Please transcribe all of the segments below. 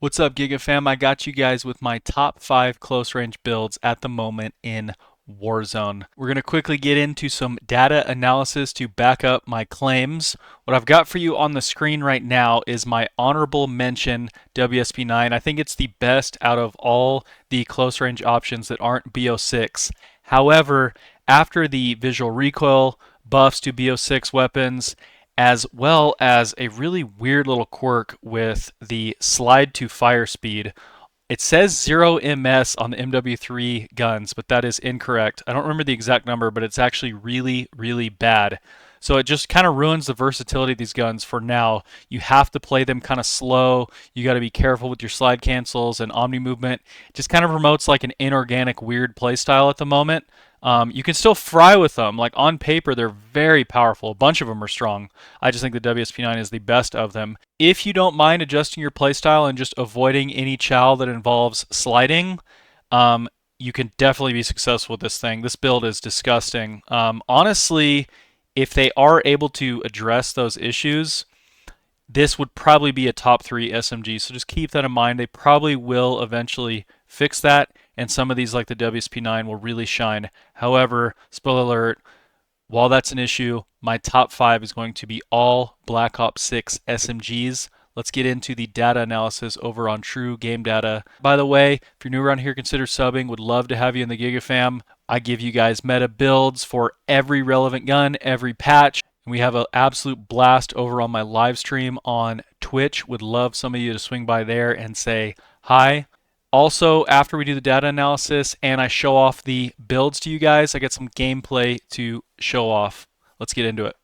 What's up, Giga fam? I got you guys with my top 5 close range builds at the moment in Warzone. We're going to quickly get into some data analysis to back up my claims. What I've got for you on the screen right now is my honorable mention WSP9. I think it's the best out of all the close range options that aren't BO6. However, after the visual recoil buffs to BO6 weapons, as well as a really weird little quirk with the slide to fire speed. It says 0 MS on the MW3 guns, but that is incorrect. I don't remember the exact number, but it's actually really, really bad. So it just kind of ruins the versatility of these guns for now. You have to play them kind of slow. You got to be careful with your slide cancels and omni movement. It just kind of promotes like an inorganic, weird playstyle at the moment. You can still fry with them. Like on paper, they're very powerful. A bunch of them are strong. I just think the WSP9 is the best of them. If you don't mind adjusting your playstyle and just avoiding any chow that involves sliding, you can definitely be successful with this thing. This build is disgusting. Honestly, if they are able to address those issues, this would probably be a top 3 SMG. So just keep that in mind. They probably will eventually fix that, and some of these, like the WSP9, will really shine. However, spoiler alert, while that's an issue, my top 5 is going to be all Black Ops 6 SMGs. Let's get into the data analysis over on True Game Data. By the way, if you're new around here, consider subbing. Would love to have you in the Giga fam. I give you guys meta builds for every relevant gun, every patch. And we have an absolute blast over on my live stream on Twitch. Would love some of you to swing by there and say hi. Also, after we do the data analysis and I show off the builds to you guys, I get some gameplay to show off. Let's get into it.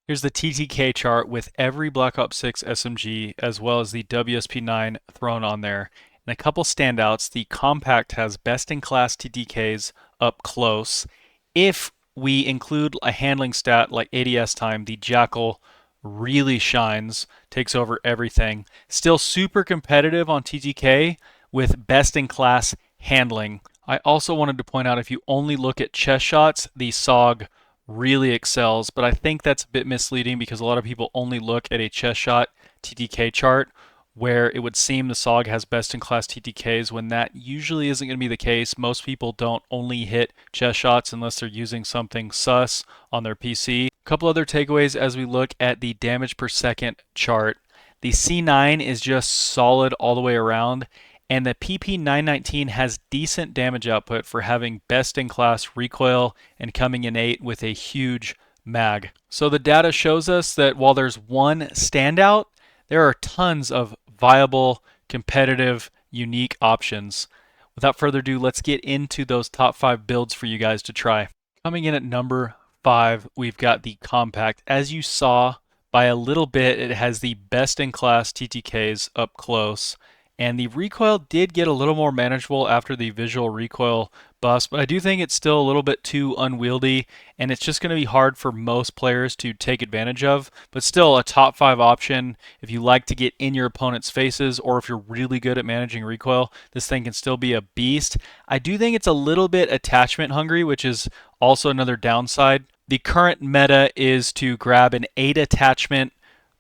Here's the TTK chart with every Black Ops 6 SMG as well as the WSP9 thrown on there. And a couple standouts, the Compact has best-in-class TTKs up close. If we include a handling stat like ADS time, the Jackal really shines, takes over everything. Still super competitive on TTK with best-in-class handling. I also wanted to point out if you only look at chest shots, the SOG really excels, but I think that's a bit misleading because a lot of people only look at a chest shot TTK chart where it would seem the SOG has best-in-class TTKs when that usually isn't going to be the case. Most people don't only hit chest shots unless they're using something sus on their PC. A couple other takeaways as we look at the damage per second chart. The C9 is just solid all the way around, and the PP919 has decent damage output for having best-in-class recoil and coming in 8 with a huge mag. So the data shows us that while there's one standout, there are tons of viable, competitive, unique options. Without further ado, let's get into those top 5 builds for you guys to try. Coming in at number 5, we've got the Compact. As you saw, by a little bit, it has the best-in-class TTKs up close. And the recoil did get a little more manageable after the visual recoil buffs, but I do think it's still a little bit too unwieldy, and it's just going to be hard for most players to take advantage of, but still a top 5 option if you like to get in your opponent's faces, or if you're really good at managing recoil, this thing can still be a beast. I do think it's a little bit attachment hungry, which is also another downside. The current meta is to grab an 8 attachment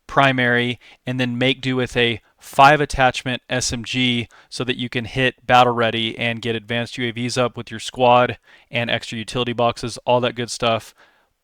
primary and then make do with a 5 attachment SMG so that you can hit battle ready and get advanced UAVs up with your squad and extra utility boxes, all that good stuff.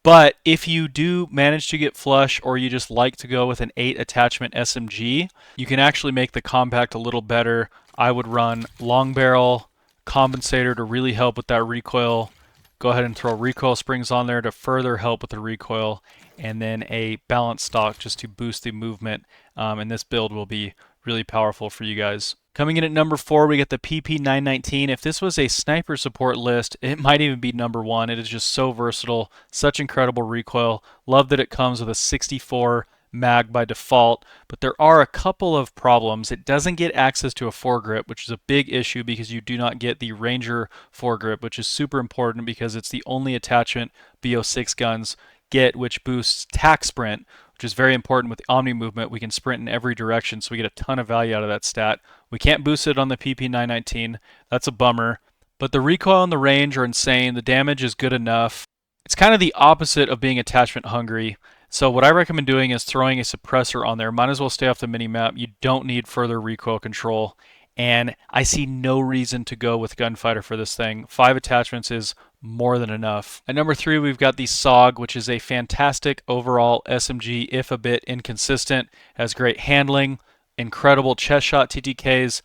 But if you do manage to get flush, or you just like to go with an 8 attachment SMG, you can actually make the Compact a little better. I would run long barrel compensator to really help with that recoil. Go ahead and throw recoil springs on there to further help with the recoil, and then a balanced stock just to boost the movement. And this build will be really powerful for you guys. Coming in at number 4, we get the PP919. If this was a sniper support list, it might even be number 1. It is just so versatile, such incredible recoil. Love that it comes with a 64 mag by default, but there are a couple of problems. It doesn't get access to a foregrip, which is a big issue because you do not get the Ranger foregrip, which is super important because it's the only attachment BO6 guns get, which boosts tac sprint, which is very important with the omni movement. We can sprint in every direction, so we get a ton of value out of that stat. We can't boost it on the PP919. That's a bummer. But the recoil and the range are insane. The damage is good enough. It's kind of the opposite of being attachment hungry. So what I recommend doing is throwing a suppressor on there. Might as well stay off the mini-map. You don't need further recoil control. And I see no reason to go with gunfighter for this thing. 5 attachments is more than enough. At number 3, we've got the SOG, which is a fantastic overall SMG, if a bit inconsistent. Has great handling, incredible chest shot TTKs,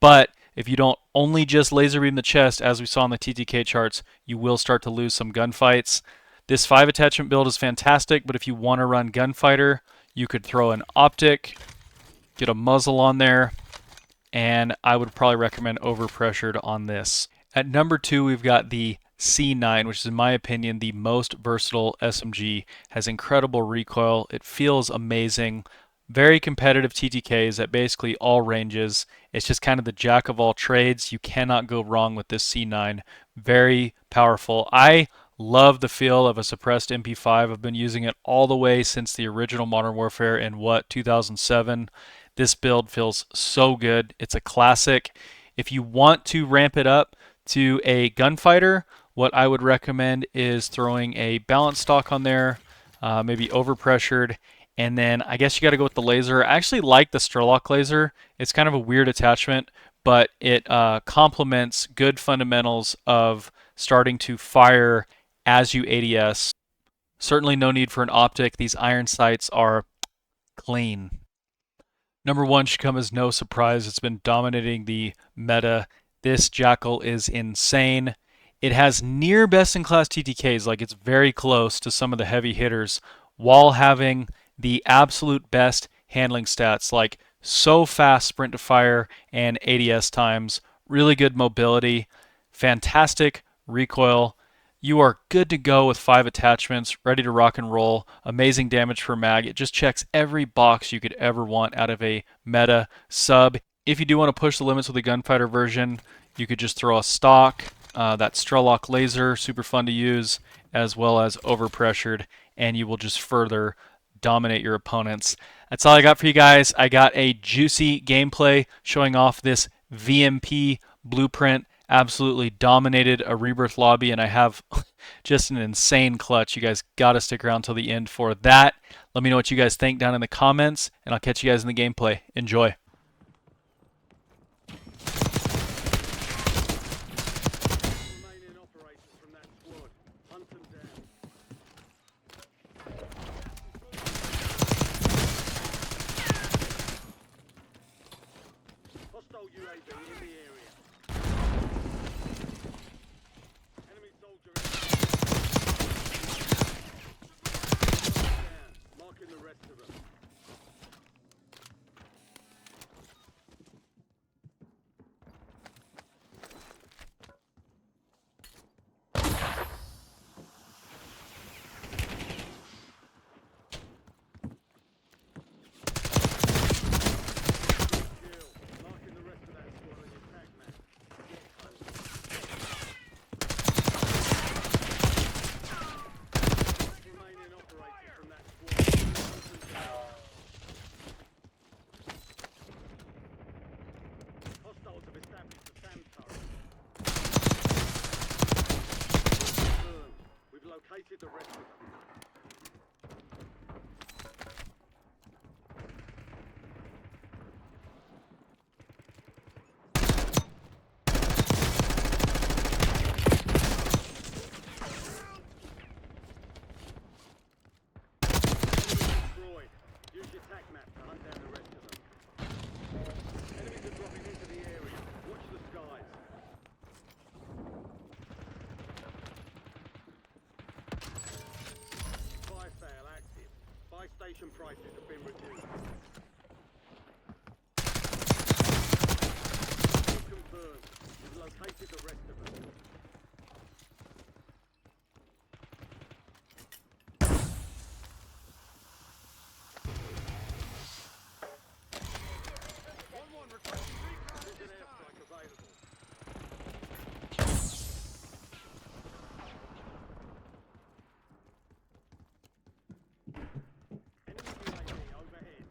but if you don't only just laser beam the chest, as we saw in the TTK charts, you will start to lose some gunfights. This 5 attachment build is fantastic, but if you want to run gunfighter, you could throw an optic, get a muzzle on there, and I would probably recommend overpressured on this. At number 2, we've got the C9, which is in my opinion the most versatile SMG. Has incredible recoil, it feels amazing, very competitive TTKs at basically all ranges. It's just kind of the jack of all trades. You cannot go wrong with this C9. Very powerful. I love the feel of a suppressed MP5. I've been using it all the way since the original Modern Warfare in 2007. This build feels so good. It's a classic. If you want to ramp it up to a gunfighter, what I would recommend is throwing a balance stock on there, maybe overpressured, and then I guess you got to go with the laser. I actually like the Strelok laser. It's kind of a weird attachment, but it complements good fundamentals of starting to fire as you ADS. Certainly no need for an optic. These iron sights are clean. Number 1 should come as no surprise. It's been dominating the meta. This Jackal is insane. It has near best-in-class TTKs, like it's very close to some of the heavy hitters, while having the absolute best handling stats, like so fast sprint to fire and ADS times, really good mobility, fantastic recoil. You are good to go with 5 attachments, ready to rock and roll, amazing damage per mag. It just checks every box you could ever want out of a meta sub. If you do want to push the limits with a gunfighter version, you could just throw a stock, that Strelok laser, super fun to use, as well as overpressured, and you will just further dominate your opponents. That's all I got for you guys. I got a juicy gameplay showing off this VMP blueprint. Absolutely dominated a rebirth lobby, and I have just an insane clutch. You guys got to stick around till the end for that. Let me know what you guys think down in the comments, and I'll catch you guys in the gameplay. Enjoy. Located the rest of them. Destroyed. Use your tac map to hunt down the rest of them. Enemies are dropping into the area. Watch the skies. Fail active. Buy station prices have been reduced. Confirmed. You've located the rest of them. Requesting recon. There's an airstrike available. Enemy UAV overhead.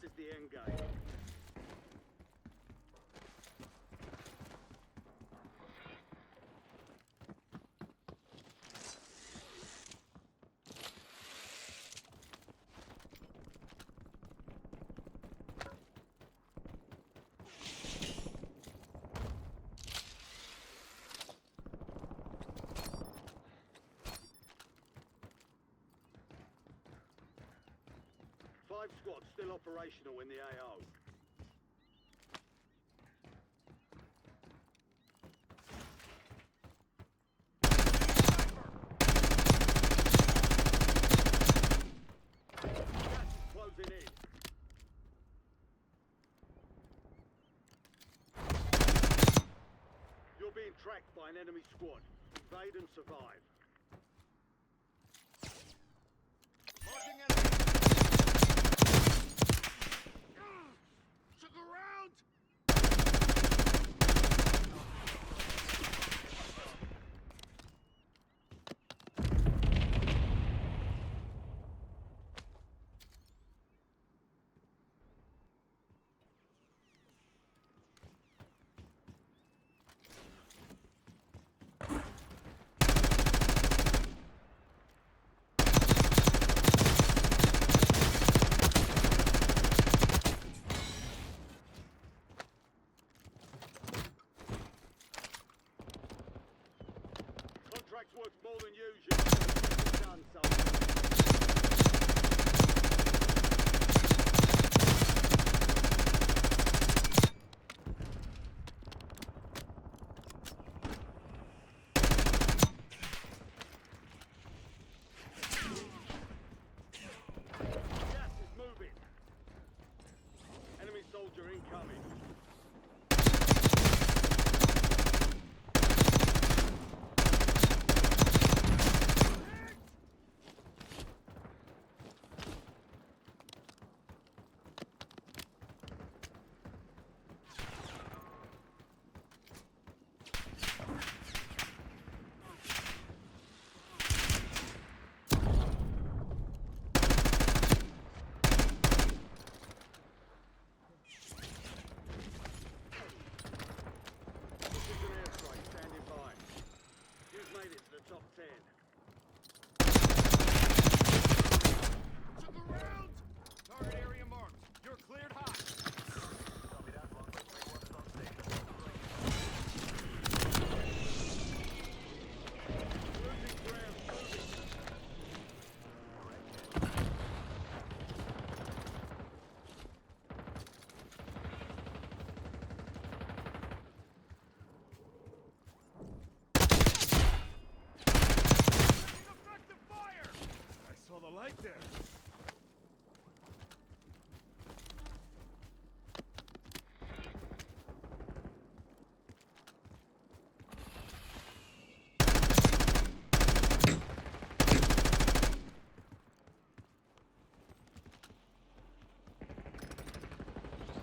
is the end game. Five squads still operational in the AO. Gas is closing in. You're being tracked by an enemy squad. Evade and survive. Marking enemy. Look around! Contract's worth more than usual. Get it done, son. Gas is moving. Enemy soldier incoming. Precision airstrike standing by. You've made it to the top 10. Took a round! Target area marked. You're cleared hot. Copy that. 131 is on station. Losing ground. Moving. Effective fire! I saw the light there.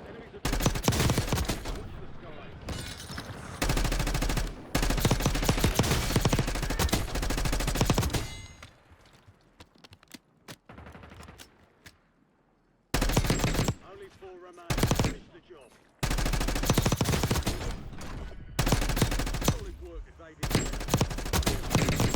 Enemies are watch the sky. Only 4 remain. Finish the job. Solid work evading.